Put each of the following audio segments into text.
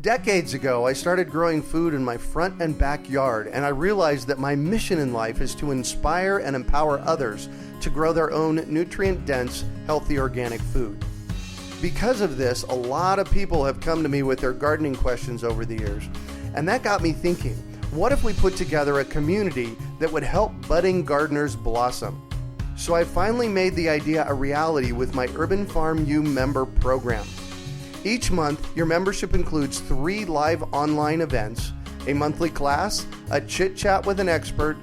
Decades ago, I started growing food in my front and backyard, and I realized that my mission in life is to inspire and empower others to grow their own nutrient-dense, healthy organic food. Because of this, a lot of people have come to me with their gardening questions over the years, and that got me thinking, what if we put together a community that would help budding gardeners blossom? So I finally made the idea a reality with my Urban Farm U member program. Each month, your membership includes 3 live online events, a monthly class, a chit-chat with an expert,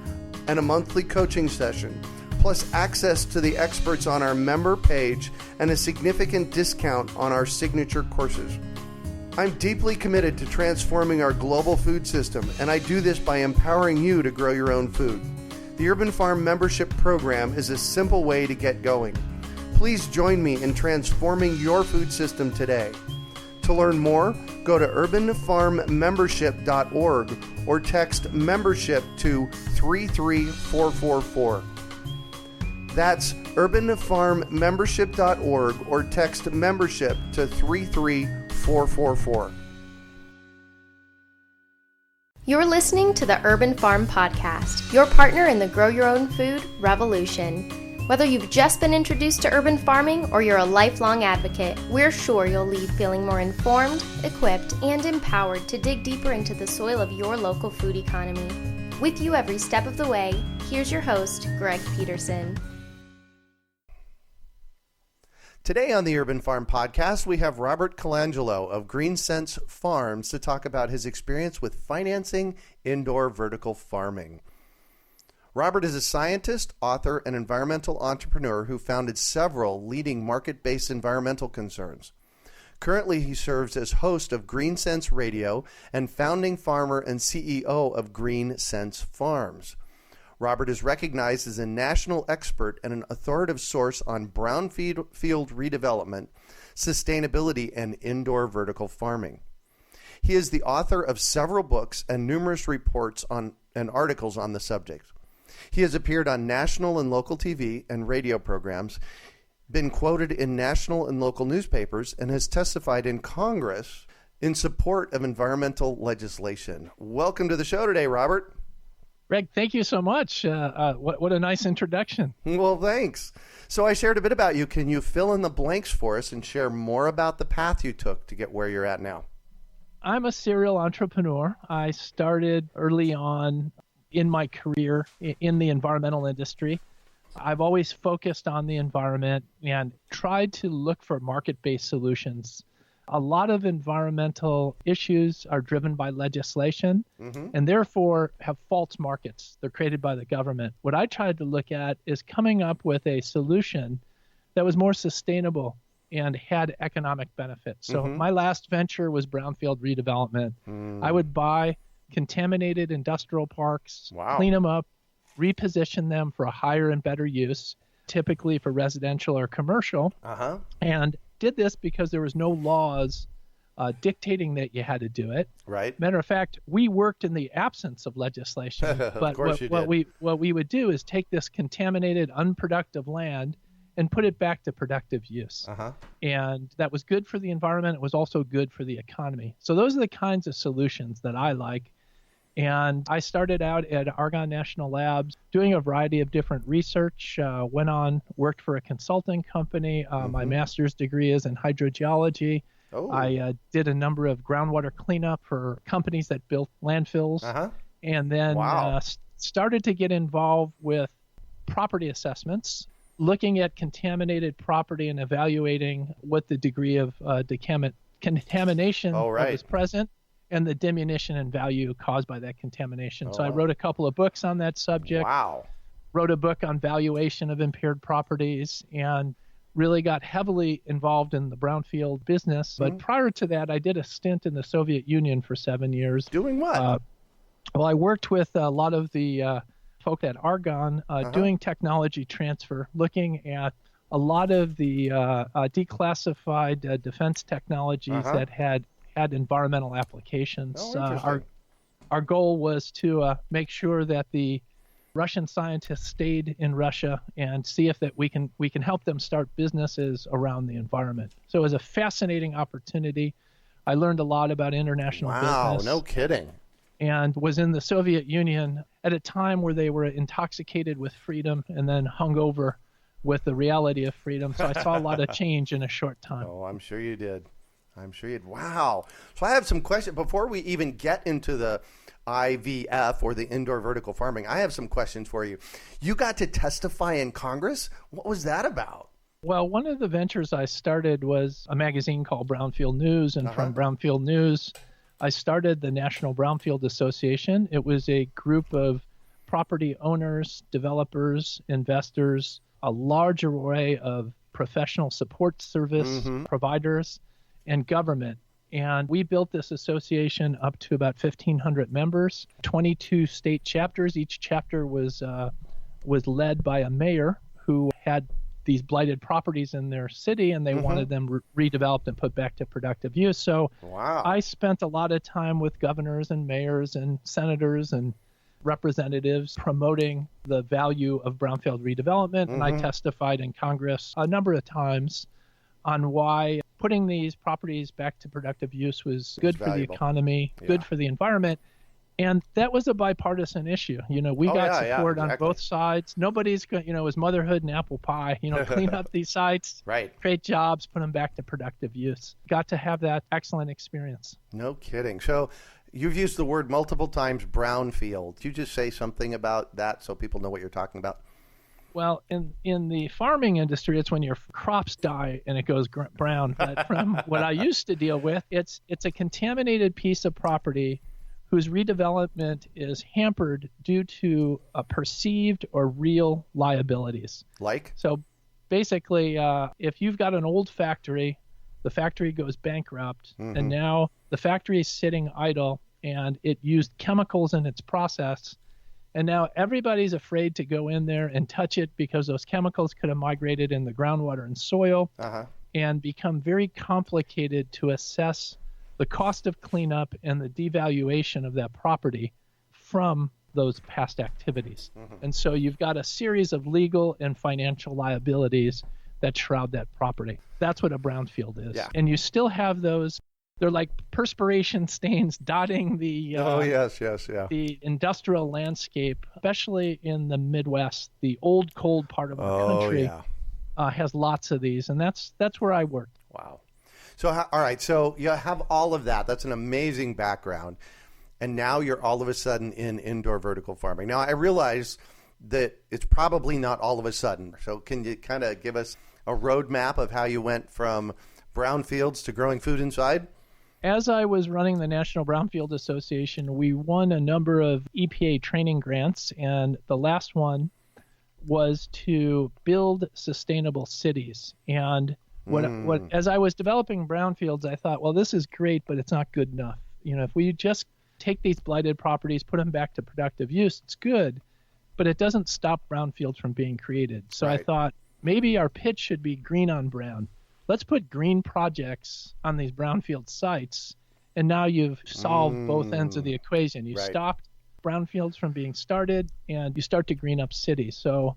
and a monthly coaching session, plus access to the experts on our member page and a significant discount on our signature courses. I'm deeply committed to transforming our global food system, and I do this by empowering you to grow your own food. The Urban Farm membership program is a simple way to get going. Please join me in transforming your food system today. To learn more, go to urbanfarmmembership.org or text membership to 33444. That's urbanfarmmembership.org or text membership to 33444. You're listening to the Urban Farm Podcast, your partner in the Grow Your Own Food revolution. Whether you've just been introduced to urban farming or you're a lifelong advocate, we're sure you'll leave feeling more informed, equipped, and empowered to dig deeper into the soil of your local food economy. With you every step of the way, here's your host, Greg Peterson. Today on the Urban Farm Podcast, we have Robert Colangelo of Green Sense Farms to talk about his experience with financing indoor vertical farming. Robert is a scientist, author, and environmental entrepreneur who founded several leading market-based environmental concerns. Currently, he serves as host of Green Sense Radio and founding farmer and CEO of Green Sense Farms. Robert is recognized as a national expert and an authoritative source on brownfield redevelopment, sustainability, and indoor vertical farming. He is the author of several books and numerous reports and articles on the subject. He has appeared on national and local TV and radio programs, been quoted in national and local newspapers, and has testified in Congress in support of environmental legislation. Welcome to the show today, Robert. Greg, thank you so much. What a nice introduction. Well, thanks. So I shared a bit about you. Can you fill in the blanks for us and share more about the path you took to get where you're at now? I'm a serial entrepreneur. I started early on in my career in the environmental industry. I've always focused on the environment and tried to look for market-based solutions. A lot of environmental issues are driven by legislation and therefore have false markets. They're created by the government. What I tried to look at is coming up with a solution that was more sustainable and had economic benefits. So my last venture was brownfield redevelopment. I would buy contaminated industrial parks, clean them up, reposition them for a higher and better use, typically for residential or commercial, and did this because there was no laws dictating that you had to do it. Right. Matter of fact, we worked in the absence of legislation. But what we would do is take this contaminated, unproductive land and put it back to productive use. And that was good for the environment. It was also good for the economy. So those are the kinds of solutions that I like. And I started out at Argonne National Labs doing a variety of different research, worked for a consulting company. My master's degree is in hydrogeology. I did a number of groundwater cleanup for companies that built landfills. And then started to get involved with property assessments, looking at contaminated property and evaluating what the degree of contamination was present, and the diminution in value caused by that contamination. So I wrote a couple of books on that subject. Wrote a book on valuation of impaired properties and really got heavily involved in the brownfield business. But prior to that, I did a stint in the Soviet Union for 7 years. Doing what? Well, I worked with a lot of the folk at Argonne doing technology transfer, looking at a lot of the declassified defense technologies that had environmental applications. Our goal was to make sure that the Russian scientists stayed in Russia and see if that we can help them start businesses around the environment. So it was a fascinating opportunity. I learned a lot about international business. Wow, no kidding. And was in the Soviet Union at a time where they were intoxicated with freedom and then hung over with the reality of freedom. So I saw a lot of change in a short time. Oh, I'm sure you did. Wow. So I have some questions. Before we even get into the IVF, or the indoor vertical farming, I have some questions for you. You got to testify in Congress. What was that about? Well, one of the ventures I started was a magazine called Brownfield News. And from Brownfield News, I started the National Brownfield Association. It was a group of property owners, developers, investors, a large array of professional support service providers, and government. And we built this association up to about 1,500 members, 22 state chapters. Each chapter was led by a mayor who had these blighted properties in their city, and they wanted them redeveloped and put back to productive use. So I spent a lot of time with governors and mayors and senators and representatives promoting the value of brownfield redevelopment. And I testified in Congress a number of times on why putting these properties back to productive use was good for the economy, good for the environment. And that was a bipartisan issue. We got support on both sides. Nobody's, it was motherhood and apple pie, clean up these sites, create jobs, put them back to productive use. Got to have that excellent experience. No kidding. So you've used the word multiple times, brownfield. Could you just say something about that so people know what you're talking about? Well, in the farming industry, it's when your crops die and it goes brown. But from what I used to deal with, it's a contaminated piece of property whose redevelopment is hampered due to perceived or real liabilities. Like? So basically, if you've got an old factory, the factory goes bankrupt, and now the factory is sitting idle, and it used chemicals in its process, and now everybody's afraid to go in there and touch it because those chemicals could have migrated in the groundwater and soil and become very complicated to assess the cost of cleanup and the devaluation of that property from those past activities. And so you've got a series of legal and financial liabilities that shroud that property. That's what a brownfield is. And you still have those. They're like perspiration stains dotting the the industrial landscape, especially in the Midwest. The old, cold part of our country has lots of these, and that's where I worked. Wow. So, all right, so you have all of that. That's an amazing background. And now you're all of a sudden in indoor vertical farming. Now, I realize that it's probably not all of a sudden. So can you kind of give us a roadmap of how you went from brownfields to growing food inside? As I was running the National Brownfield Association, we won a number of EPA training grants, and the last one was to build sustainable cities. And what as I was developing brownfields, I thought, well, this is great, but it's not good enough. If we just take these blighted properties, put them back to productive use, it's good, but it doesn't stop brownfields from being created. So I thought maybe our pitch should be green on brown. Let's put green projects on these brownfield sites, and now you've solved both ends of the equation. You stopped brownfields from being started, and you start to green up cities. So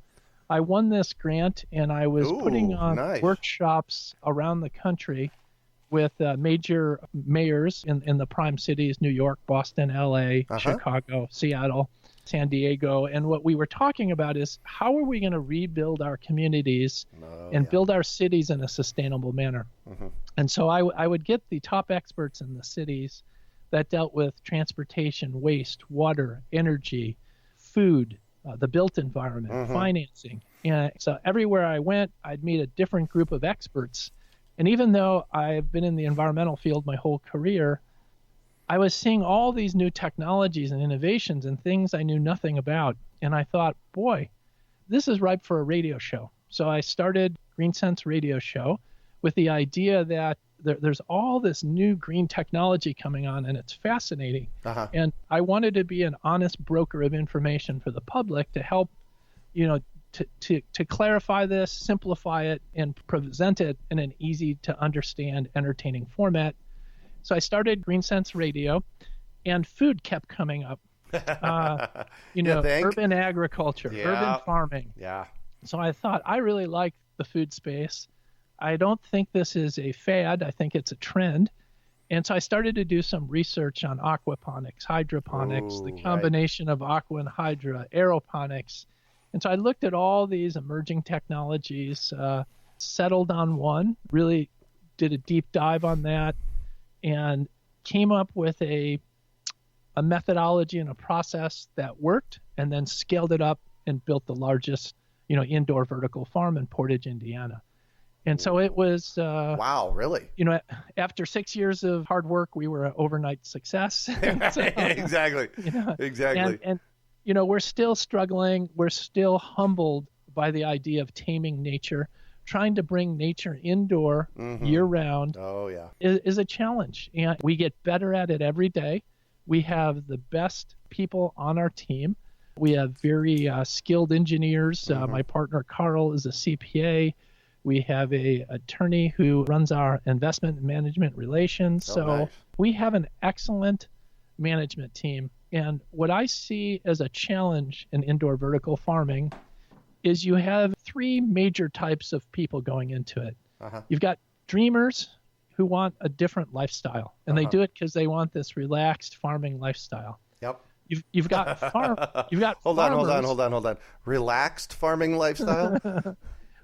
I won this grant, and I was putting on workshops around the country with major mayors in the prime cities, New York, Boston, L.A., Chicago, Seattle, San Diego. And what we were talking about is how are we going to rebuild our communities and build our cities in a sustainable manner? And so I would get the top experts in the cities that dealt with transportation, waste, water, energy, food, the built environment, financing. And so everywhere I went, I'd meet a different group of experts. And even though I've been in the environmental field my whole career, I was seeing all these new technologies and innovations and things I knew nothing about. And I thought, boy, this is ripe for a radio show. So I started Green Sense Radio Show with the idea that there's all this new green technology coming on, and it's fascinating. And I wanted to be an honest broker of information for the public to help, to clarify this, simplify it, and present it in an easy to understand, entertaining format. So I started Green Sense Radio, and food kept coming up. Urban agriculture, urban farming. So I thought, I really like the food space. I don't think this is a fad. I think it's a trend. And so I started to do some research on aquaponics, hydroponics, the combination of aqua and hydra, aeroponics. And so I looked at all these emerging technologies, settled on one, really did a deep dive on that, and came up with a methodology and a process that worked, and then scaled it up and built the largest, indoor vertical farm in Portage, Indiana. And so it was wow, really? After 6 years of hard work, we were an overnight success. So, exactly. Exactly. And we're still struggling. We're still humbled by the idea of taming nature. Trying to bring nature indoor year round is a challenge. And we get better at it every day. We have the best people on our team. We have very skilled engineers. My partner, Carl, is a CPA. We have a attorney who runs our investment and management relations. Nice. We have an excellent management team. And what I see as a challenge in indoor vertical farming is you have three major types of people going into it. You've got dreamers who want a different lifestyle, and they do it because they want this relaxed farming lifestyle. Yep. You've got hold on. Relaxed farming lifestyle?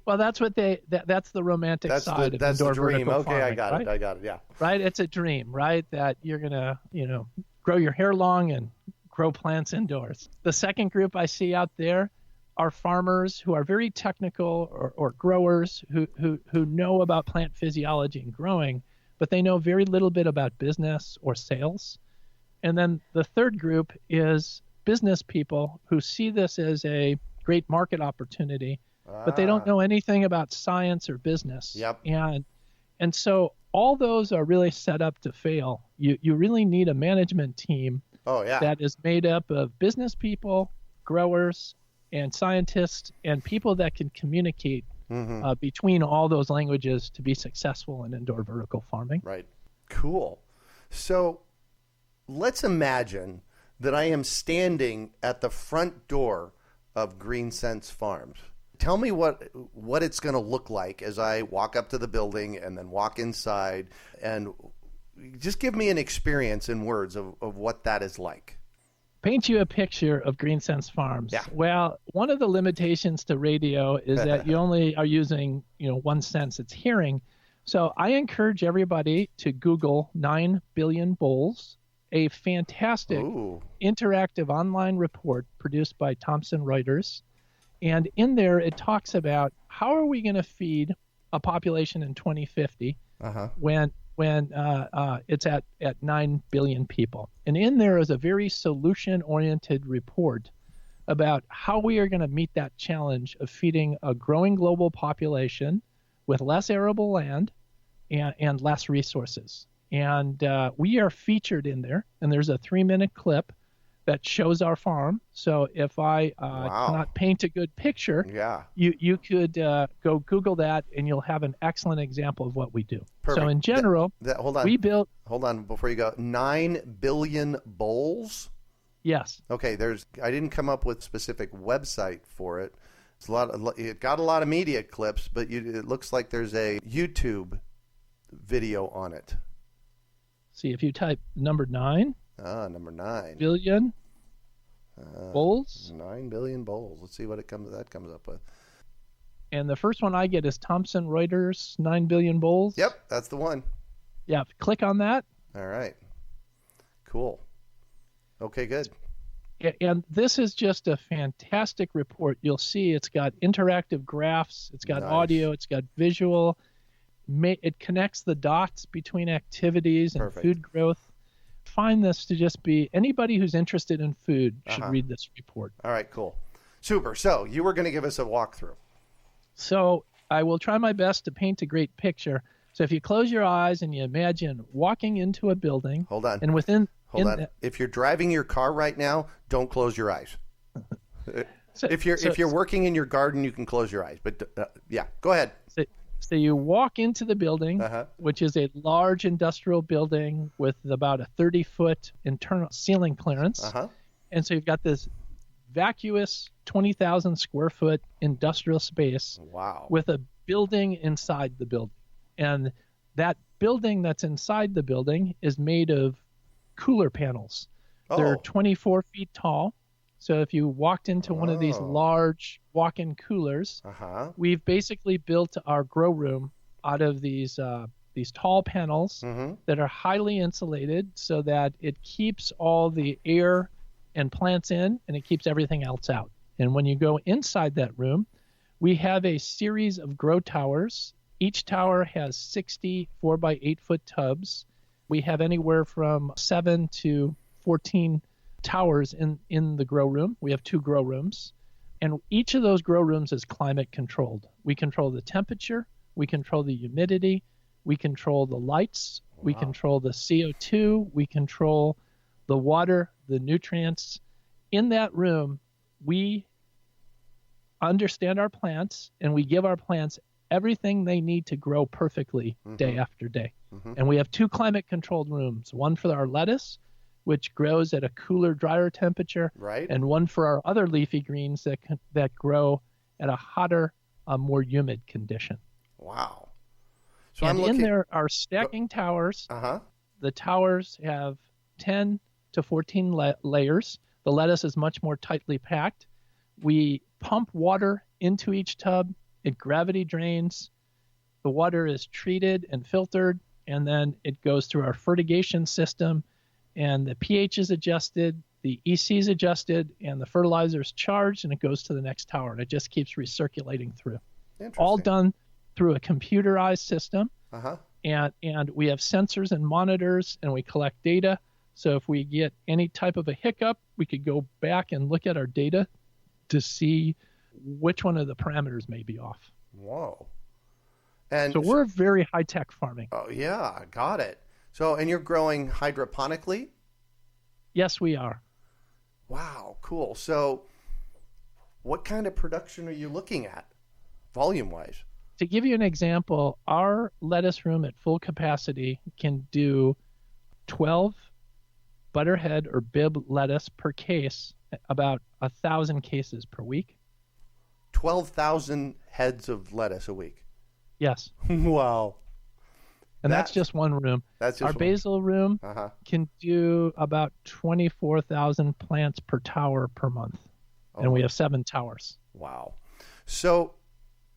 Well, that's what that's the romantic side of indoor vertical farming. I got it. Yeah. Right? It's a dream, right? That you're going to, grow your hair long and grow plants indoors. The second group I see out there are farmers who are very technical or growers who know about plant physiology and growing, but they know very little bit about business or sales. And then the third group is business people who see this as a great market opportunity, but they don't know anything about science or business. Yep. And so all those are really set up to fail. You really need a management team that is made up of business people, growers, and scientists, and people that can communicate between all those languages to be successful in indoor vertical farming. Right. Cool. So let's imagine that I am standing at the front door of Green Sense Farms. Tell me what it's going to look like as I walk up to the building and then walk inside, and just give me an experience in words of what that is like. Paint you a picture of Green Sense Farms. Yeah. Well, one of the limitations to radio is that you only are using, one sense, it's hearing. So I encourage everybody to Google 9 billion bowls, a fantastic interactive online report produced by Thomson Reuters. And in there, it talks about how are we going to feed a population in 2050 when it's at 9 billion people. And in there is a very solution-oriented report about how we are going to meet that challenge of feeding a growing global population with less arable land and less resources. And we are featured in there, and there's a 3-minute clip that shows our farm. So if I cannot paint a good picture, you could go Google that, and you'll have an excellent example of what we do. Perfect. So in general, hold on before you go. 9 billion bowls? Yes. Okay, I didn't come up with a specific website for it. It got a lot of media clips, but it looks like there's a YouTube video on it. See, if you type number 9. Number 9. Billion bowls. 9 billion bowls. Let's see what that comes up with. And the first one I get is Thomson Reuters 9 billion bowls. Yep, that's the one. Yeah, click on that. All right. Cool. Okay, good. And this is just a fantastic report. You'll see it's got interactive graphs, it's got audio, it's got visual. It connects the dots between activities and food growth. Find this to just be anybody who's interested in food should read this report. All right, cool. Super. So you were going to give us a walkthrough. So I will try my best to paint a great picture. So if you close your eyes and you imagine walking into a building. Hold on. And within. Hold on. If you're driving your car right now, don't close your eyes. If you're working in your garden, you can close your eyes. But go ahead. So you walk into the building, which is a large industrial building with about a 30-foot internal ceiling clearance. And so you've got this vacuous 20,000 square foot industrial space with a building inside the building. And that building that's inside the building is made of cooler panels. They're 24 feet tall. So if you walked into one of these large walk-in coolers, we've basically built our grow room out of these tall panels that are highly insulated so that it keeps all the air and plants in, and it keeps everything else out. And when you go inside that room, we have a series of grow towers. Each tower has 60 4x8-foot tubs. We have anywhere from 7 to 14 towers in the grow room. We have 2 grow rooms. And each of those grow rooms is climate controlled. We control the temperature. We control the humidity. We control the lights. We control the CO2. We control the water, the nutrients. In that room, we understand our plants, and we give our plants everything they need to grow perfectly day after day. And we have 2 climate-controlled rooms, one for our lettuce, which grows at a cooler, drier temperature, and one for our other leafy greens that grow at a hotter, more humid condition. Wow. So and in there are stacking towers. The towers have 10 to 14 layers. The lettuce is much more tightly packed. We pump water into each tub. It gravity drains. The water is treated and filtered, and then it goes through our fertigation system, and the pH is adjusted, the EC is adjusted, and the fertilizer is charged, and it goes to the next tower, and it just keeps recirculating through. All done through a computerized system, and we have sensors and monitors, and we collect data. So if we get any type of a hiccup, we could go back and look at our data to see which one of the parameters may be off. Whoa. And so we're very high-tech farming. Oh, yeah, got it. So, and you're growing hydroponically? Yes, we are. Wow, cool. So what kind of production are you looking at, volume-wise? To give you an example, our lettuce room at full capacity can do 12 butterhead or bib lettuce per case, about 1,000 cases per week. 12,000 heads of lettuce a week? Yes. Wow. And that's just one room. Our basil room can do about 24,000 plants per tower per month. And we have 7 towers. Wow. So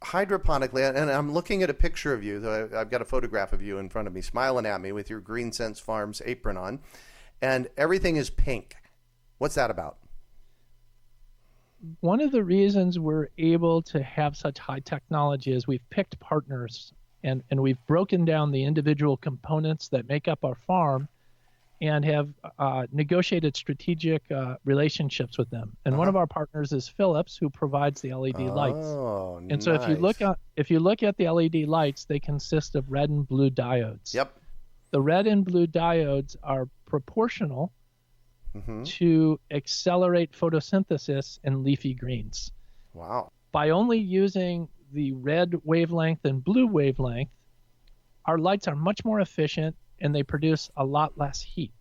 hydroponically, and I'm looking at a picture of you. I've got a photograph of you in front of me, smiling at me with your Green Sense Farms apron on. And everything is pink. What's that about? One of the reasons we're able to have such high technology is we've picked partners. And we've broken down the individual components that make up our farm and have negotiated strategic relationships with them. And one of our partners is Philips, who provides the LED lights. And so if you look at the LED lights, they consist of red and blue diodes. Yep. The red and blue diodes are proportional to accelerate photosynthesis in leafy greens. Wow. By only using the red wavelength and blue wavelength, our lights are much more efficient and they produce a lot less heat.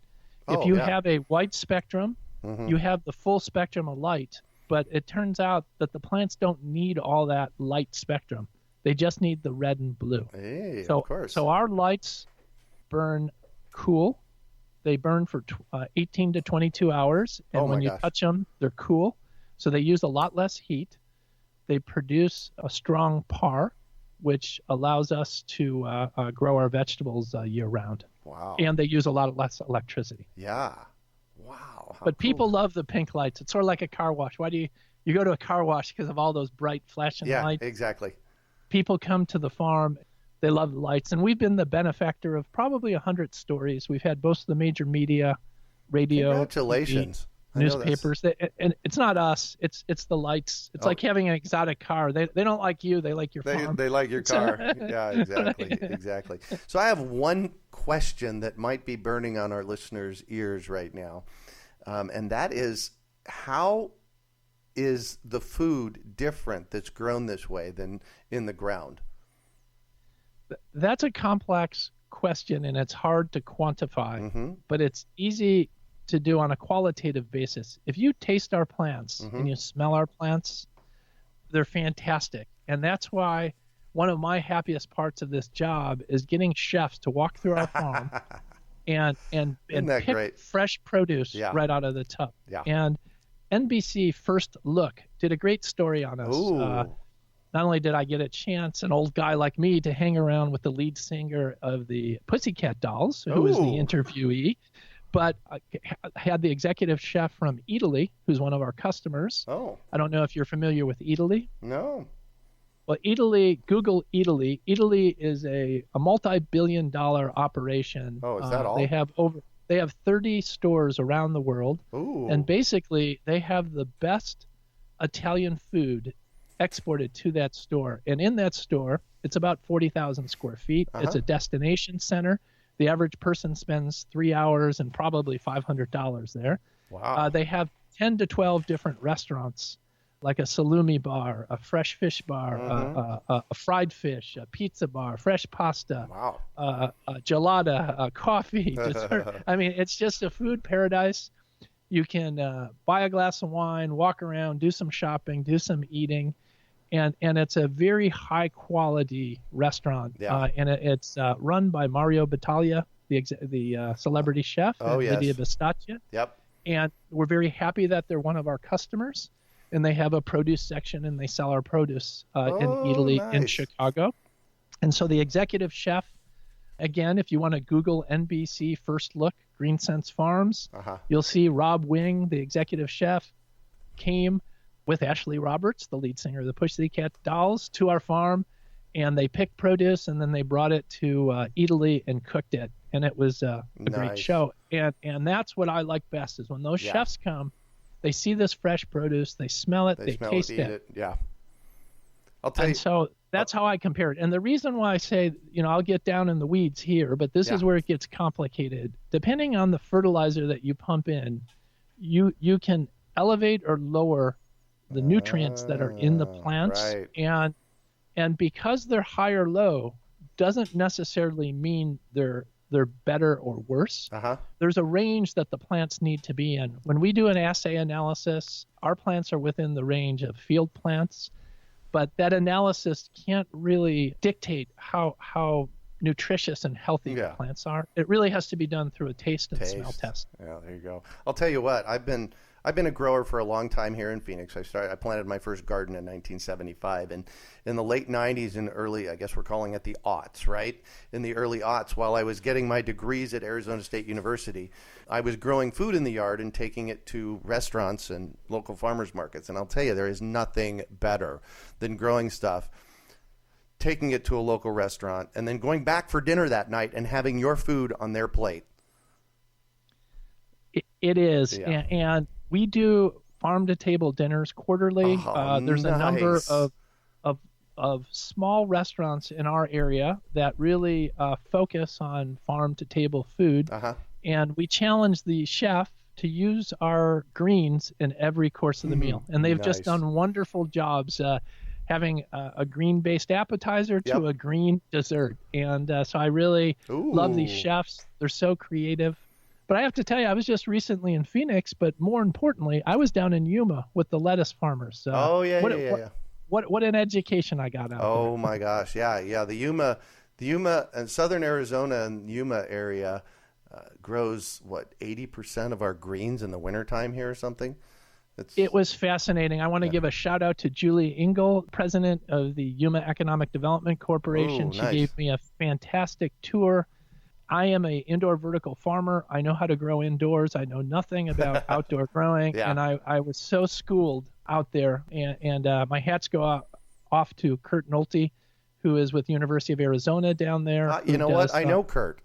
If you have a white spectrum, you have the full spectrum of light, but it turns out that the plants don't need all that light spectrum. They just need the red and blue. Hey, of course. So our lights burn cool. They burn for 18 to 22 hours, and when you touch them, they're cool. So they use a lot less heat. They produce a strong PAR, which allows us to grow our vegetables year-round. Wow. And they use a lot less electricity. Yeah. Wow. But people love the pink lights. It's sort of like a car wash. Why do you go to a car wash because of all those bright flashing lights? Yeah, exactly. People come to the farm. They love the lights. And we've been the benefactor of probably 100 stories. We've had most of the major media, radio. Congratulations. Newspapers. And it's not us. It's the lights. It's like having an exotic car. They don't like you. They like your farm. They like your car. Yeah, exactly. So I have one question that might be burning on our listeners' ears right now. And that is, how is the food different that's grown this way than in the ground? That's a complex question, and it's hard to quantify, but it's easy to do on a qualitative basis. If you taste our plants and you smell our plants, they're fantastic. And that's why one of my happiest parts of this job is getting chefs to walk through our farm and pick great? Fresh produce right out of the tub. Yeah. And NBC First Look did a great story on us. Not only did I get a chance, an old guy like me, to hang around with the lead singer of the Pussycat Dolls, who was the interviewee, but I had the executive chef from Italy, who's one of our customers. I don't know if you're familiar with Italy. No. Well, Italy, Google Italy. Italy is a multi-billion-dollar operation. Is that all? They have 30 stores around the world. And basically they have the best Italian food exported to that store. And in that store, it's about 40,000 square feet. It's a destination center. The average person spends 3 hours and probably $500 there. Wow. They have 10 to 12 different restaurants, like a salumi bar, a fresh fish bar, a fried fish, a pizza bar, fresh pasta, gelada, coffee, dessert. I mean, it's just a food paradise. You can buy a glass of wine, walk around, do some shopping, do some eating, and it's a very high quality restaurant. And it's run by Mario Battaglia, the celebrity chef, and Lydia Vistaccia. Yep. And we're very happy that they're one of our customers. And they have a produce section, and they sell our produce in Italy, in Chicago. And so the executive chef, again, if you want to Google NBC First Look, Green Sense Farms, you'll see Rob Wing, the executive chef, came with Ashley Roberts, the lead singer of the Pussycat Dolls, to our farm, and they picked produce, and then they brought it to Italy and cooked it. And it was a great show. And that's what I like best, is when those chefs come, they see this fresh produce, they smell it, they taste it. Yeah. I'll tell you. So that's how I compare it. And the reason why I say, I'll get down in the weeds here, but this is where it gets complicated. Depending on the fertilizer that you pump in, you can elevate or lower the nutrients that are in the plants. Right. And because they're high or low doesn't necessarily mean they're better or worse. There's a range that the plants need to be in. When we do an assay analysis, our plants are within the range of field plants, but that analysis can't really dictate how nutritious and healthy the plants are. It really has to be done through a taste and smell test. Yeah, there you go. I'll tell you what, I've been a grower for a long time here in Phoenix. I planted my first garden in 1975, and in the late 90s and early, I guess we're calling it the aughts, right? In the early aughts, while I was getting my degrees at Arizona State University, I was growing food in the yard and taking it to restaurants and local farmers markets. And I'll tell you, there is nothing better than growing stuff, taking it to a local restaurant, and then going back for dinner that night and having your food on their plate. It is. And we do farm-to-table dinners quarterly. There's a number of small restaurants in our area that really focus on farm-to-table food. And we challenge the chef to use our greens in every course of the meal. And they've just done wonderful jobs having a green-based appetizer to a green dessert. And so I really love these chefs. They're so creative. But I have to tell you, I was just recently in Phoenix, but more importantly, I was down in Yuma with the lettuce farmers. What an education I got out of there. My gosh. Yeah. The Yuma and southern Arizona and Yuma area grows, 80% of our greens in the wintertime here or something? It was fascinating. I want to give a shout out to Julie Engel, president of the Yuma Economic Development Corporation. She gave me a fantastic tour. I am an indoor vertical farmer. I know how to grow indoors. I know nothing about outdoor growing. And I was so schooled out there. And my hats go off to Kurt Nolte, who is with the University of Arizona down there. You know what? I know Kurt.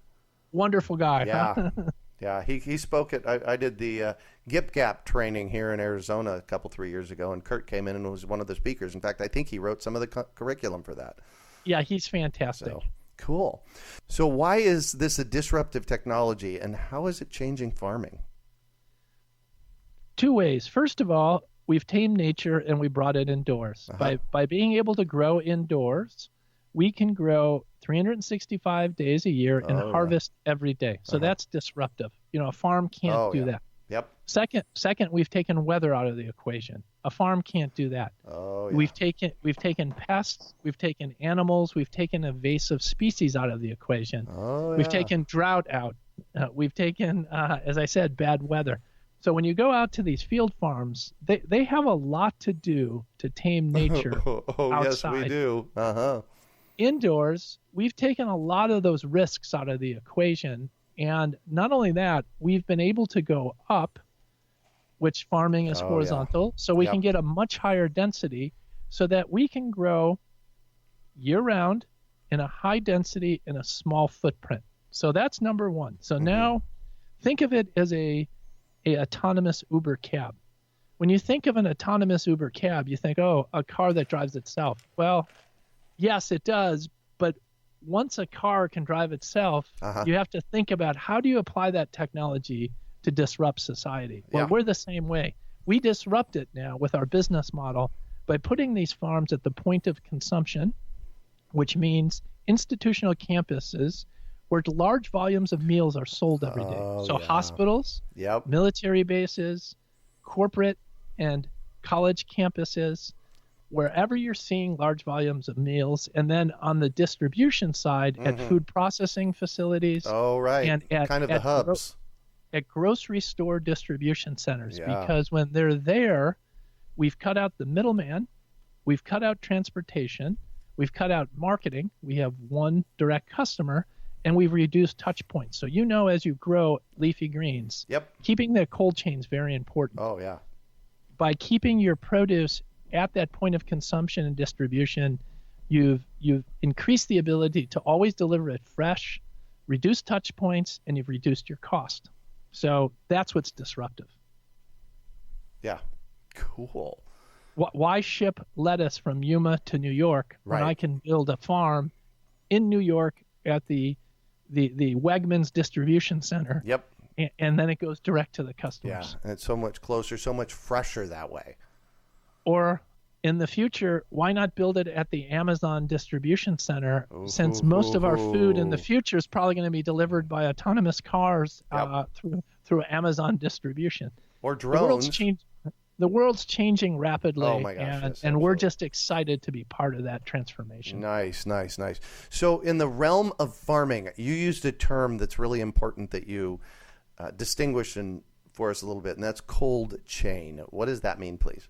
Wonderful guy. Yeah. Yeah, he spoke at, I did the Gip Gap training here in Arizona 3 years ago, and Kurt came in and was one of the speakers. In fact, I think he wrote some of the curriculum for that. Yeah, he's fantastic. So, cool. So why is this a disruptive technology, and how is it changing farming? Two ways. First of all, we've tamed nature and we brought it indoors. By being able to grow indoors, we can grow 365 days a year and harvest every day. So that's disruptive. A farm can't do that. Yep. Second, we've taken weather out of the equation. A farm can't do that. Oh, yeah. We've taken pests, we've taken animals, we've taken invasive species out of the equation. Oh, yeah. We've taken drought out. We've taken, as I said, bad weather. So when you go out to these field farms, they have a lot to do to tame nature. Yes, outside. we do. Uh-huh. Indoors, we've taken a lot of those risks out of the equation. And not only that, we've been able to go up, which farming is horizontal, so we can get a much higher density so that we can grow year-round in a high density in a small footprint. So that's number one. So now think of it as a autonomous Uber cab. When you think of an autonomous Uber cab, you think, oh, a car that drives itself. Well, yes, it does, but once a car can drive itself, you have to think about how do you apply that technology to disrupt society. Well, we're the same way. We disrupt it now with our business model by putting these farms at the point of consumption, which means institutional campuses where large volumes of meals are sold every day. So hospitals, military bases, corporate and college campuses, wherever you're seeing large volumes of meals, and then on the distribution side at food processing facilities. Oh, right. And at the hubs. At grocery store distribution centers, because when they're there, we've cut out the middleman, we've cut out transportation, we've cut out marketing, we have one direct customer, and we've reduced touch points. So as you grow leafy greens, keeping the cold chain is very important. Oh, yeah. By keeping your produce at that point of consumption and distribution, you've increased the ability to always deliver it fresh, reduce touch points, and you've reduced your cost. So that's what's disruptive. Yeah. Cool. Why ship lettuce from Yuma to New York when I can build a farm in New York at the Wegmans distribution center? Yep. And then it goes direct to the customers. Yeah, and it's so much closer, so much fresher that way. Or in the future, why not build it at the Amazon distribution center, since most of our food in the future is probably going to be delivered by autonomous cars through Amazon distribution. Or drones. The world's changing rapidly, oh my gosh, and we're just excited to be part of that transformation. Nice. So in the realm of farming, you used a term that's really important that you distinguish for us a little bit, and that's cold chain. What does that mean, please?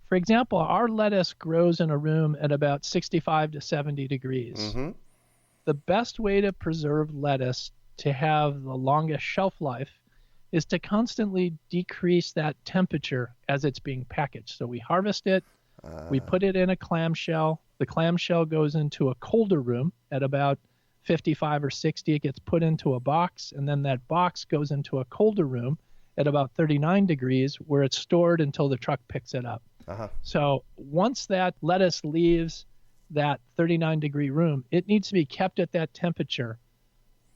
For example, our lettuce grows in a room at about 65 to 70 degrees. Mm-hmm. The best way to preserve lettuce to have the longest shelf life is to constantly decrease that temperature as it's being packaged. So we harvest it, we put it in a clamshell. The clamshell goes into a colder room at about 55 or 60. It gets put into a box, and then that box goes into a colder room at about 39 degrees where it's stored until the truck picks it up. So once that lettuce leaves that 39-degree room, it needs to be kept at that temperature,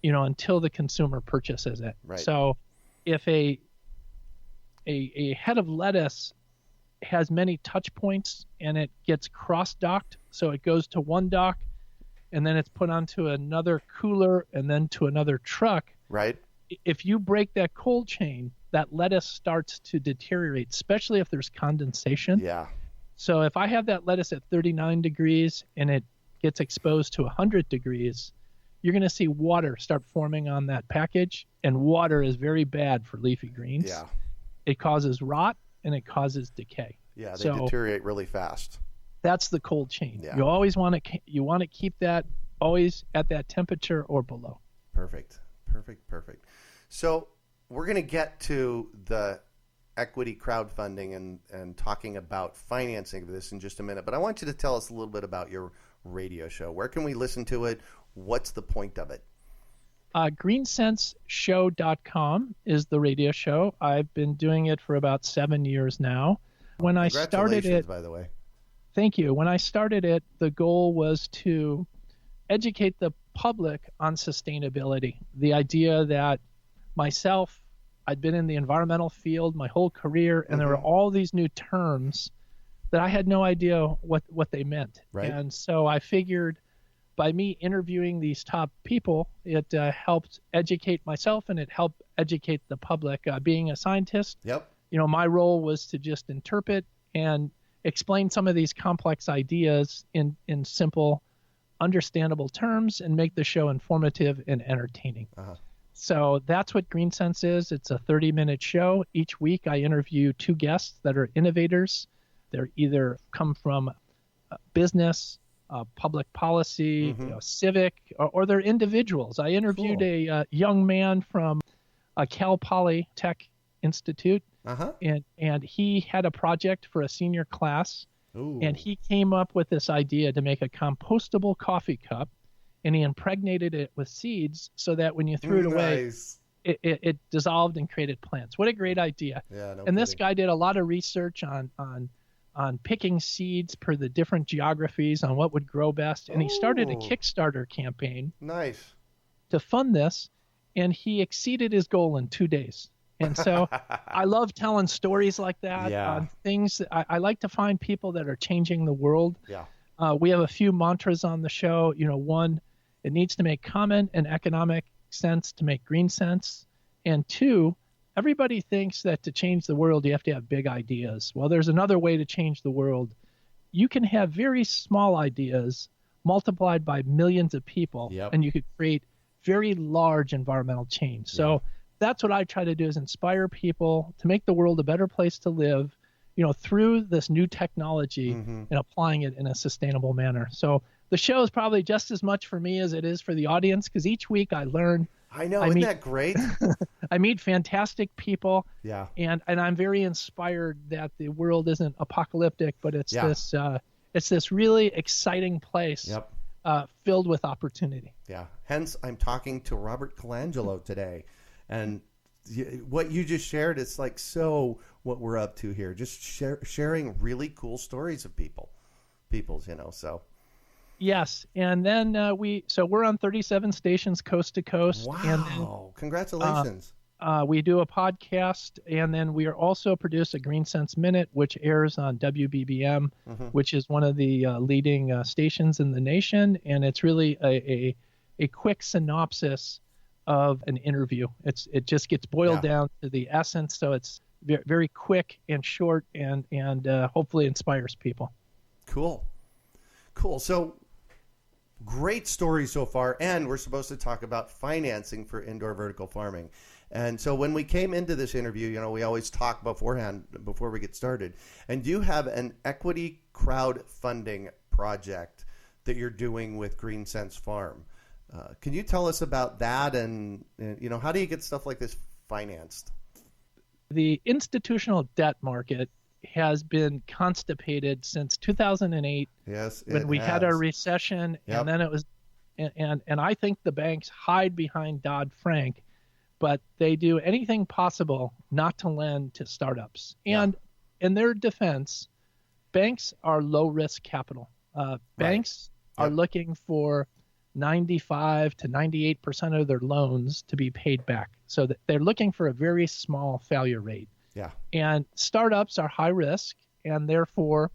until the consumer purchases it. Right. So if a head of lettuce has many touch points and it gets cross-docked, so it goes to one dock and then it's put onto another cooler and then to another truck. Right. If you break that cold chain, that lettuce starts to deteriorate, especially if there's condensation. Yeah. So if I have that lettuce at 39 degrees and it gets exposed to 100 degrees, you're going to see water start forming on that package, and water is very bad for leafy greens. Yeah. It causes rot and it causes decay. Yeah, they deteriorate really fast. That's the cold chain. Yeah. You always want to keep that always at that temperature or below. Perfect. So we're going to get to the equity crowdfunding and talking about financing of this in just a minute, but I want you to tell us a little bit about your radio show. Where can we listen to it? What's the point of it? GreenSenseShow.com is the radio show. I've been doing it for about 7 years now. When I started it, by the way. Thank you. When I started it, the goal was to educate the public on sustainability. The idea that myself, I'd been in the environmental field my whole career, and there were all these new terms that I had no idea what they meant. Right. And so I figured by me interviewing these top people, it helped educate myself and it helped educate the public. Being a scientist, my role was to just interpret and explain some of these complex ideas in simple, understandable terms and make the show informative and entertaining. So that's what GreenSense is. It's a 30-minute show. Each week I interview 2 guests that are innovators. They're either come from business, public policy, civic, or they're individuals. I interviewed a young man from Cal Poly Tech Institute, and he had a project for a senior class, and he came up with this idea to make a compostable coffee cup, and he impregnated it with seeds so that when you threw it away, it dissolved and created plants. What a great idea. This guy did a lot of research on picking seeds per the different geographies on what would grow best. And he started a Kickstarter campaign to fund this, and he exceeded his goal in 2 days. And so I love telling stories like that on things. I like to find people that are changing the world. We have a few mantras on the show. One, it needs to make common and economic sense to make green sense. And 2, everybody thinks that to change the world, you have to have big ideas. Well, there's another way to change the world. You can have very small ideas multiplied by millions of people, and you could create very large environmental change. So that's what I try to do, is inspire people to make the world a better place to live, through this new technology and applying it in a sustainable manner. So the show is probably just as much for me as it is for the audience, because each week I learn. I know, isn't that great? I meet fantastic people, and I'm very inspired that the world isn't apocalyptic, but it's this really exciting place filled with opportunity. Hence, I'm talking to Robert Colangelo today, and what you just shared is like so what we're up to here, just sharing really cool stories of people's, so. Yes, and then we're on 37 stations coast to coast. Wow! And then, congratulations. We do a podcast, and then we also produce a GreenSense Minute, which airs on WBBM, which is one of the leading stations in the nation, and it's really a quick synopsis of an interview. It just gets boiled down to the essence, so it's very quick and short, and hopefully inspires people. Cool. So. Great story so far, and we're supposed to talk about financing for indoor vertical farming. And so when we came into this interview, we always talk beforehand before we get started. And you have an equity crowdfunding project that you're doing with GreenSense Farm. Can you tell us about that, and how do you get stuff like this financed? The institutional debt market has been constipated since 2008. Yes, when we had a recession, and then it was, and I think the banks hide behind Dodd-Frank, but they do anything possible not to lend to startups. And in their defense, banks are low-risk capital. Banks are looking for 95 to 98% of their loans to be paid back. So that they're looking for a very small failure rate. And startups are high risk and therefore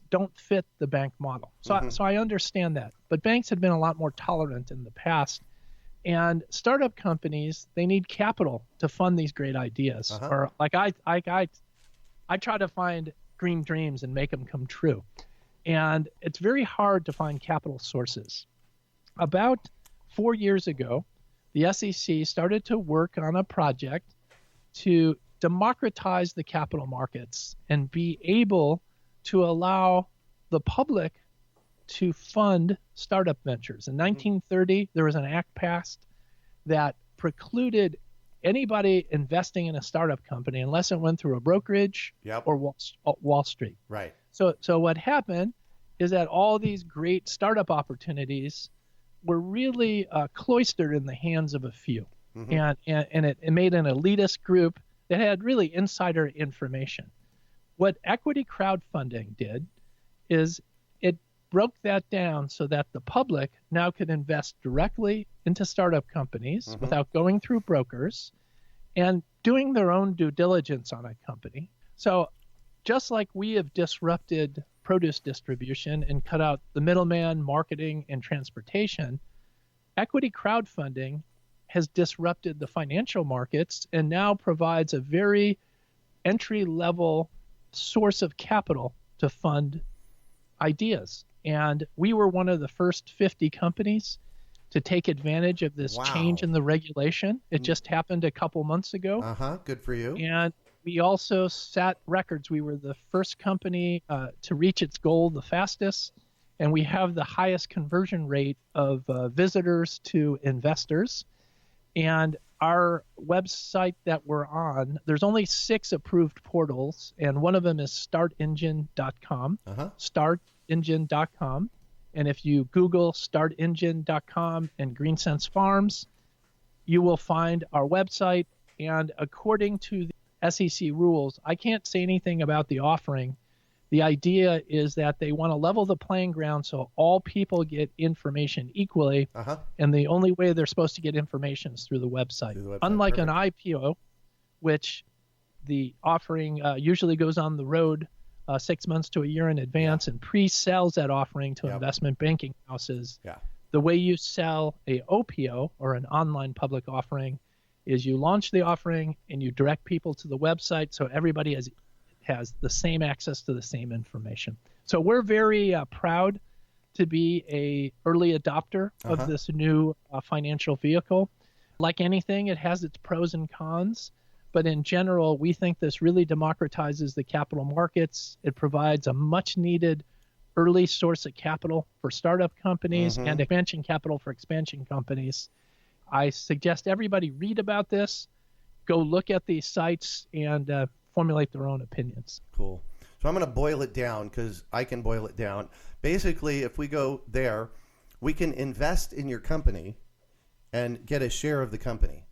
don't fit the bank model. So I understand that. But banks have been a lot more tolerant in the past. And startup companies, they need capital to fund these great ideas. Or like I try to find green dreams and make them come true. And it's very hard to find capital sources. About 4 years ago, the SEC started to work on a project to democratize the capital markets and be able to allow the public to fund startup ventures. In 1930, there was an act passed that precluded anybody investing in a startup company unless it went through a brokerage or Wall Street. So what happened is that all these great startup opportunities were really cloistered in the hands of a few. And it made an elitist group that had really insider information. What equity crowdfunding did is it broke that down so that the public now could invest directly into startup companies without going through brokers and doing their own due diligence on a company. So just like we have disrupted produce distribution and cut out the middleman, marketing, and transportation, equity crowdfunding has disrupted the financial markets and now provides a very entry-level source of capital to fund ideas. And we were one of the first 50 companies to take advantage of this change in the regulation. It just happened a couple months ago. Good for you. And we also set records. We were the first company to reach its goal the fastest, and we have the highest conversion rate of visitors to investors. And our website that we're on, there's only 6 approved portals, and one of them is startengine.com, startengine.com. And if you Google startengine.com and GreenSense Farms, you will find our website. And according to the SEC rules, I can't say anything about the offering. The idea is that they want to level the playing ground so all people get information equally. And the only way they're supposed to get information is through the website. Unlike an IPO, which the offering usually goes on the road 6 months to a year in advance and pre-sells that offering to investment banking houses. The way you sell a OPO, or an online public offering, is you launch the offering and you direct people to the website so everybody has the same access to the same information. So we're very proud to be a early adopter of this new financial vehicle. Like anything, it has its pros and cons. But in general, we think this really democratizes the capital markets. It provides a much-needed early source of capital for startup companies and expansion capital for expansion companies. I suggest everybody read about this, go look at these sites, and formulate their own opinions. Cool. So I'm going to boil it down because I can boil it down. Basically, if we go there, we can invest in your company and get a share of the company.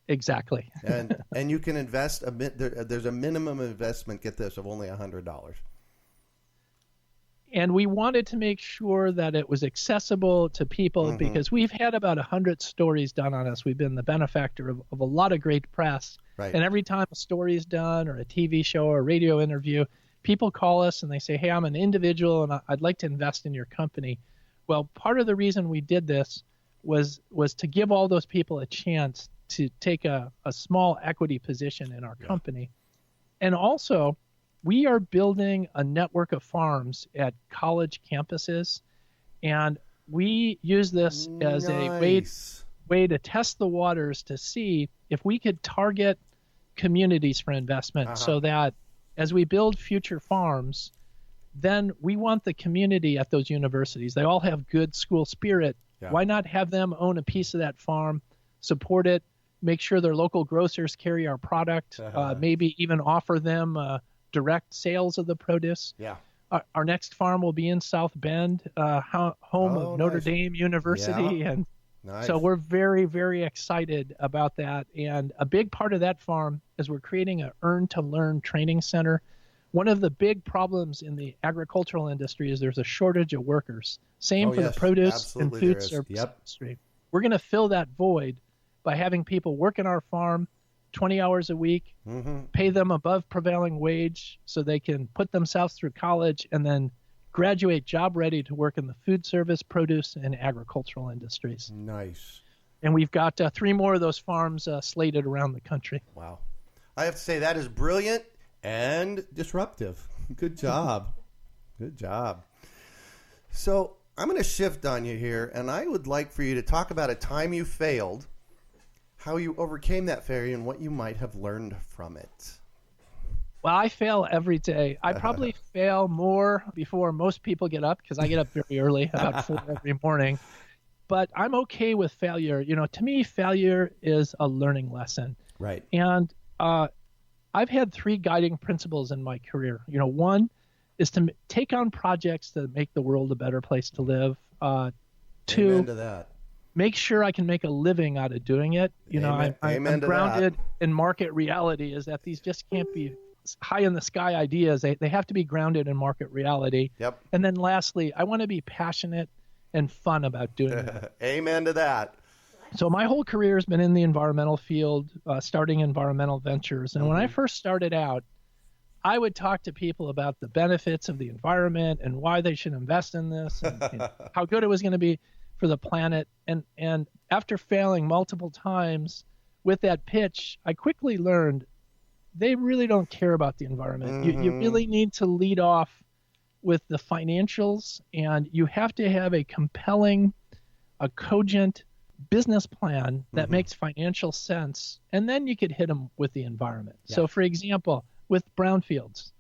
Exactly. and you can invest there's a minimum investment, get this, of only $100. And we wanted to make sure that it was accessible to people because we've had about 100 stories done on us. We've been the benefactor of a lot of great press. And every time a story is done, or a TV show or a radio interview, people call us and they say, hey, I'm an individual and I'd like to invest in your company. Well, part of the reason we did this was to give all those people a chance to take a small equity position in our company. And also, we are building a network of farms at college campuses, and we use this as a way to test the waters to see if we could target communities for investment so that as we build future farms, then we want the community at those universities. They all have good school spirit. Why not have them own a piece of that farm, support it, make sure their local grocers carry our product, maybe even offer them direct sales of the produce. Our next farm will be in South Bend, home of Notre Dame University. And so we're very, very excited about that. And a big part of that farm is we're creating an earn-to-learn training center. One of the big problems in the agricultural industry is there's a shortage of workers. Same for the produce and food service industry. We're going to fill that void by having people work in our farm 20 hours a week, pay them above prevailing wage so they can put themselves through college and then graduate job ready to work in the food service, produce, and agricultural industries. Nice. And we've got 3 more of those farms slated around the country. Wow. I have to say that is brilliant and disruptive. Good job. Good job. So I'm going to shift on you here, and I would like for you to talk about a time you failed, how you overcame that failure, and what you might have learned from it. Well, I fail every day. I probably fail more before most people get up because I get up very early, about 4 every morning. But I'm okay with failure. You know, to me, failure is a learning lesson. Right. And I've had 3 guiding principles in my career. You know, one is to take on projects that make the world a better place to live. 2, Amen to that. Make sure I can make a living out of doing it. You know, I'm grounded in market reality, is that these just can't be high in the sky ideas. They have to be grounded in market reality. Yep. And then lastly, I want to be passionate and fun about doing it. Amen to that. So my whole career has been in the environmental field, starting environmental ventures. And when I first started out, I would talk to people about the benefits of the environment and why they should invest in this and how good it was going to be for the planet. And after failing multiple times with that pitch, I quickly learned they really don't care about the environment. You really need to lead off with the financials, and you have to have a compelling, a cogent business plan that makes financial sense, and then you could hit them with the environment. Yeah. So for example, with brownfields,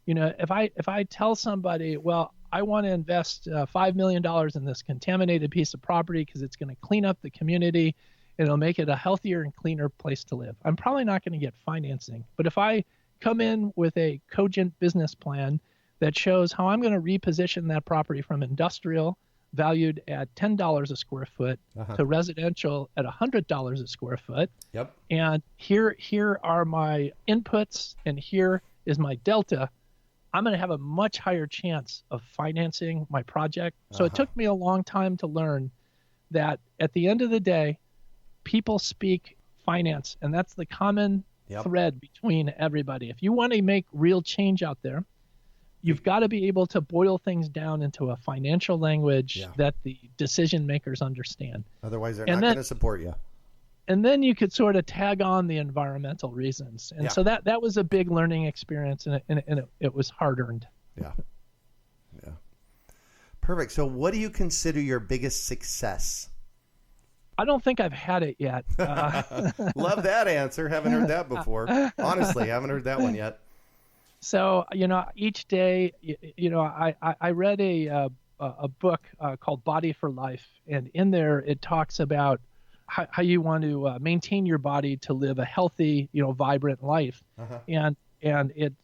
if I tell somebody, well, I want to invest $5 million in this contaminated piece of property because it's going to clean up the community and it'll make it a healthier and cleaner place to live, I'm probably not going to get financing. But if I come in with a cogent business plan that shows how I'm going to reposition that property from industrial, valued at $10 a square foot, to residential at $100 a square foot. Yep. And here are my inputs, and here is my delta. I'm going to have a much higher chance of financing my project. So it took me a long time to learn that at the end of the day, people speak finance, and that's the common thread between everybody. If you want to make real change out there, you've got to be able to boil things down into a financial language that the decision makers understand. Otherwise, they're not going to support you. And then you could sort of tag on the environmental reasons. And so that was a big learning experience, and it was hard-earned. Yeah. Yeah. Perfect. So what do you consider your biggest success? I don't think I've had it yet. Love that answer. Haven't heard that before. Honestly, haven't heard that one yet. So, each day, I read a book called Body for Life, and in there it talks about how you want to maintain your body to live a healthy, vibrant life. And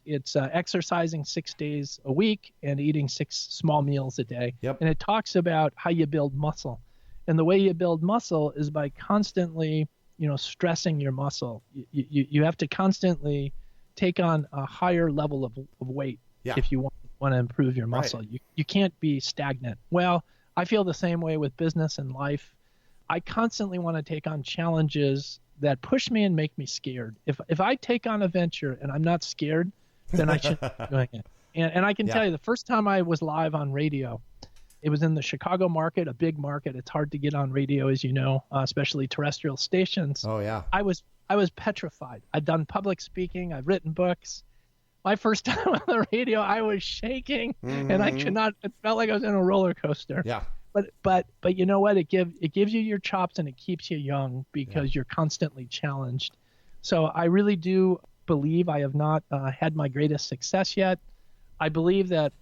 it's exercising 6 days a week and eating 6 small meals a day. Yep. And it talks about how you build muscle. And the way you build muscle is by constantly, stressing your muscle. You have to constantly take on a higher level of weight if you want to improve your muscle. Right. You can't be stagnant. Well, I feel the same way with business and life. I constantly want to take on challenges that push me and make me scared. If I take on a venture and I'm not scared, then I shouldn't be doing it. And I can tell you, the first time I was live on radio, it was in the Chicago market, a big market. It's hard to get on radio, as you know, especially terrestrial stations. Oh, yeah. I was petrified. I'd done public speaking. I've written books. My first time on the radio, I was shaking, and I could not. It felt like I was in a roller coaster. Yeah. But you know what? It gives you your chops, and it keeps you young because you're constantly challenged. So I really do believe I have not had my greatest success yet. I believe that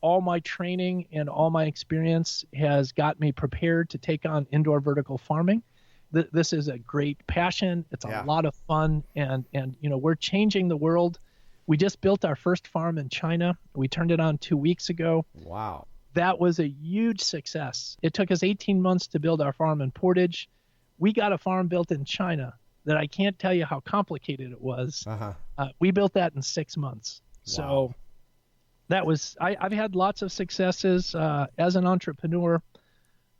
all my training and all my experience has got me prepared to take on indoor vertical farming. This is a great passion. It's a lot of fun, and we're changing the world. We just built our first farm in China. We turned it on 2 weeks ago. Wow. That was a huge success. It took us 18 months to build our farm in Portage. We got a farm built in China that I can't tell you how complicated it was. We built that in 6 months. Wow. So that was, I've had lots of successes as an entrepreneur.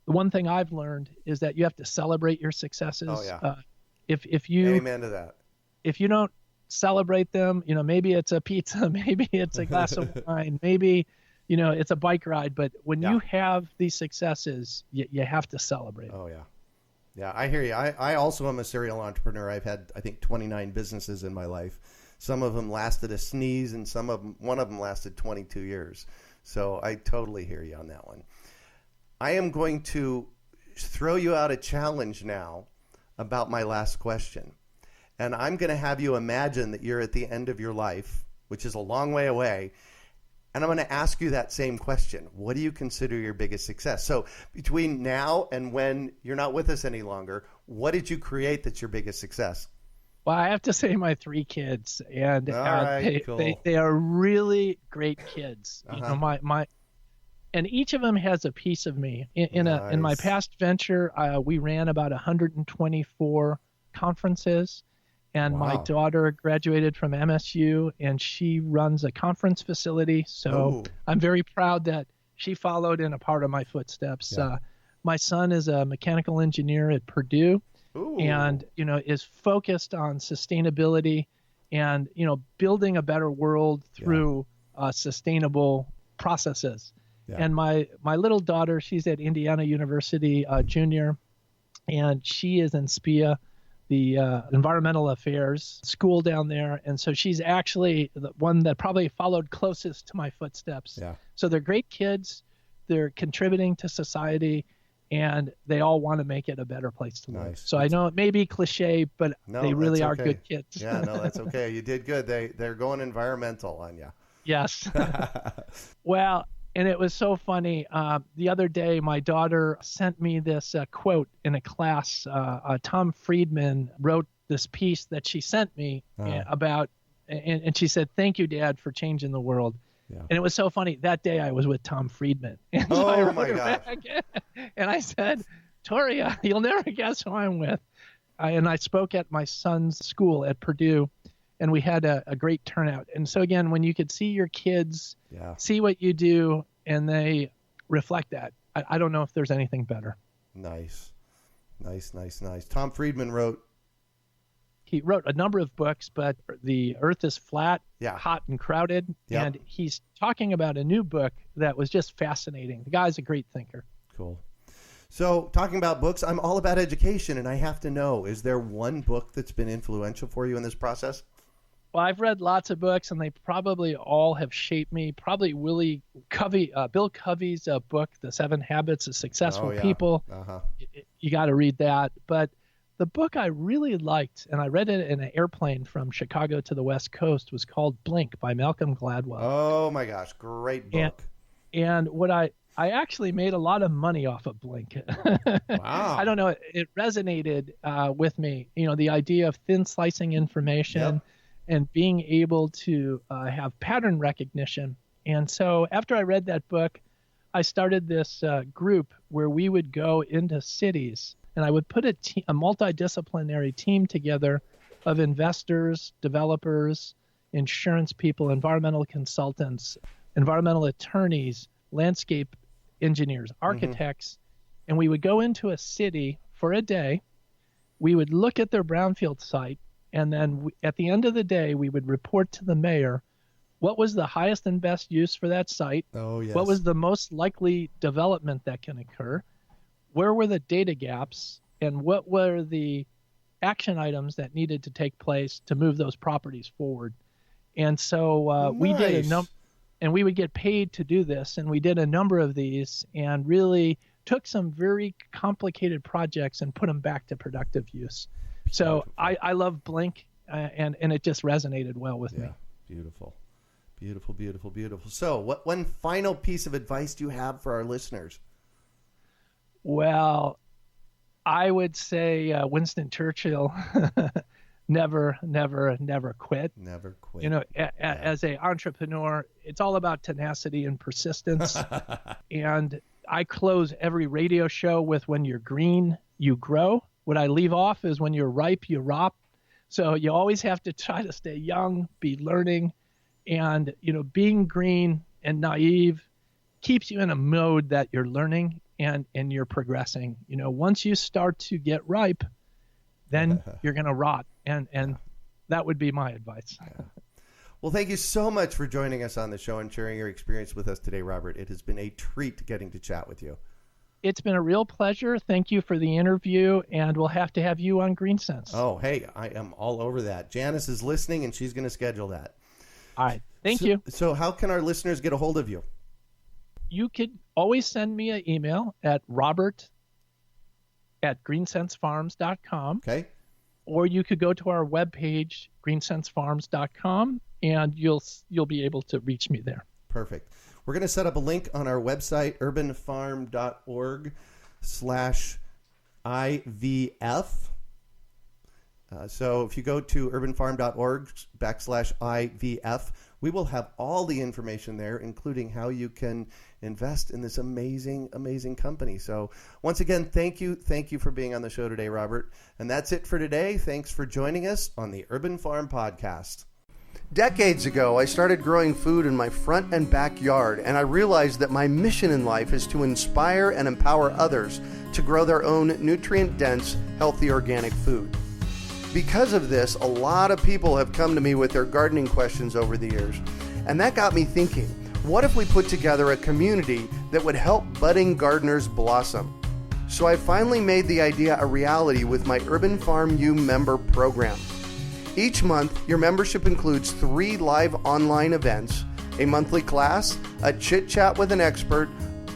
The one thing I've learned is that you have to celebrate your successes. Oh, yeah. If you, amen to that. If you don't celebrate them, maybe it's a pizza, maybe it's a glass of wine, maybe, it's a bike ride. But when you have these successes, you have to celebrate. Oh, yeah. Yeah, I hear you. I also am a serial entrepreneur. I've had, I think, 29 businesses in my life. Some of them lasted a sneeze, and one of them lasted 22 years. So I totally hear you on that one. I am going to throw you out a challenge now about my last question. And I'm going to have you imagine that you're at the end of your life, which is a long way away. And I'm going to ask you that same question. What do you consider your biggest success? So between now and when you're not with us any longer, what did you create that's your biggest success? Well, I have to say my 3 kids, and they are really great kids. And each of them has a piece of me. In my past venture, we ran about 124 conferences, and my daughter graduated from MSU, and she runs a conference facility. So I'm very proud that she followed in a part of my footsteps. Yeah. My son is a mechanical engineer at Purdue. Ooh. And is focused on sustainability and, building a better world through sustainable processes. Yeah. And my little daughter, she's at Indiana University, junior, and she is in SPIA, the environmental affairs school down there. And so she's actually the one that probably followed closest to my footsteps. Yeah. So they're great kids. They're contributing to society, and they all want to make it a better place to live. So I know it may be cliche, but they really are good kids. Yeah, no, that's okay. You did good. They're going environmental on you. Yes. Well, and it was so funny. The other day, my daughter sent me this quote in a class. Tom Friedman wrote this piece that she sent me about, and she said, "Thank you, Dad, for changing the world." Yeah. And it was so funny. That day I was with Tom Friedman. And so I wrote her back, and I said, "Toria, you'll never guess who I'm with." And I spoke at my son's school at Purdue, and we had a great turnout. And so again, when you could see your kids see what you do and they reflect that, I don't know if there's anything better. Nice. Tom Friedman wrote a number of books, but The Earth is Flat, Hot and Crowded. Yep. And he's talking about a new book that was just fascinating. The guy's a great thinker. Cool. So talking about books, I'm all about education, and I have to know, is there one book that's been influential for you in this process? Well, I've read lots of books, and they probably all have shaped me. Probably Bill Covey's book, The 7 Habits of Successful People. Uh-huh. You got to read that. But the book I really liked, and I read it in an airplane from Chicago to the West Coast, was called Blink by Malcolm Gladwell. Oh, my gosh. Great book. And what I actually made a lot of money off of Blink. Wow. I don't know. It resonated with me. The idea of thin slicing information and being able to have pattern recognition. And so after I read that book, I started this group where we would go into cities, and I would put a multidisciplinary team together of investors, developers, insurance people, environmental consultants, environmental attorneys, landscape engineers, architects, and we would go into a city for a day. We would look at their brownfield site, and then at the end of the day, we would report to the mayor what was the highest and best use for that site, what was the most likely development that can occur, where were the data gaps, and what were the action items that needed to take place to move those properties forward. And so we did and we would get paid to do this, and we did a number of these and really took some very complicated projects and put them back to productive use. So I love Blink, and it just resonated well with me. Beautiful. So what one final piece of advice do you have for our listeners? Well, I would say Winston Churchill, never quit. Never quit. As an entrepreneur, it's all about tenacity and persistence. And I close every radio show with, when you're green, you grow. What I leave off is, when you're ripe, you rot. So you always have to try to stay young, be learning, and, being green and naive keeps you in a mode that you're learning and you're progressing. Once you start to get ripe, then you're going to rot. And that would be my advice. Well, thank you so much for joining us on the show and sharing your experience with us today, Robert. It has been a treat getting to chat with you. It's been a real pleasure. Thank you for the interview, and we'll have to have you on Green Sense. Oh, hey, I am all over that. Janice is listening, and she's going to schedule that. All right. Thank you. So how can our listeners get a hold of you? You could always send me an email at robert@greensensefarms.com. Okay. Or you could go to our webpage, greensensefarms.com, and you'll be able to reach me there. Perfect. We're going to set up a link on our website, urbanfarm.org/IVF. So if you go to urbanfarm.org/IVF, we will have all the information there, including how you can invest in this amazing, amazing company. So once again, thank you for being on the show today, Robert. And that's it for today. Thanks for joining us on the Urban Farm Podcast. Decades ago, I started growing food in my front and backyard, and I realized that my mission in life is to inspire and empower others to grow their own nutrient-dense, healthy organic food. Because of this, a lot of people have come to me with their gardening questions over the years. And that got me thinking, what if we put together a community that would help budding gardeners blossom? So I finally made the idea a reality with my Urban Farm U member program. Each month, your membership includes 3 live online events, a monthly class, a chit-chat with an expert,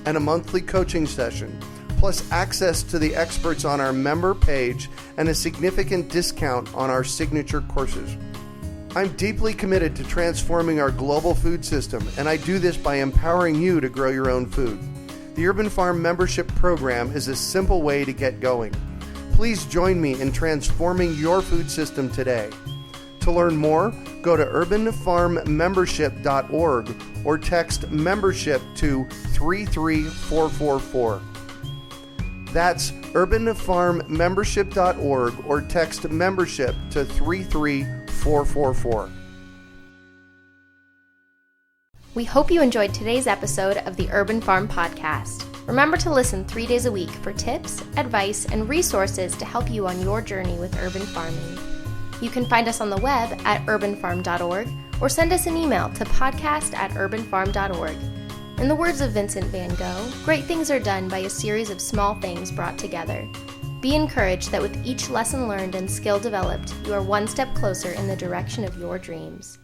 and a monthly coaching session, plus access to the experts on our member page and a significant discount on our signature courses. I'm deeply committed to transforming our global food system, and I do this by empowering you to grow your own food. The Urban Farm membership program is a simple way to get going. Please join me in transforming your food system today. To learn more, go to urbanfarmmembership.org or text membership to 33444. That's urbanfarmmembership.org or text membership to 33444. We hope you enjoyed today's episode of the Urban Farm Podcast. Remember to listen 3 days a week for tips, advice, and resources to help you on your journey with urban farming. You can find us on the web at urbanfarm.org or send us an email to podcast@urbanfarm.org. In the words of Vincent van Gogh, great things are done by a series of small things brought together. Be encouraged that with each lesson learned and skill developed, you are one step closer in the direction of your dreams.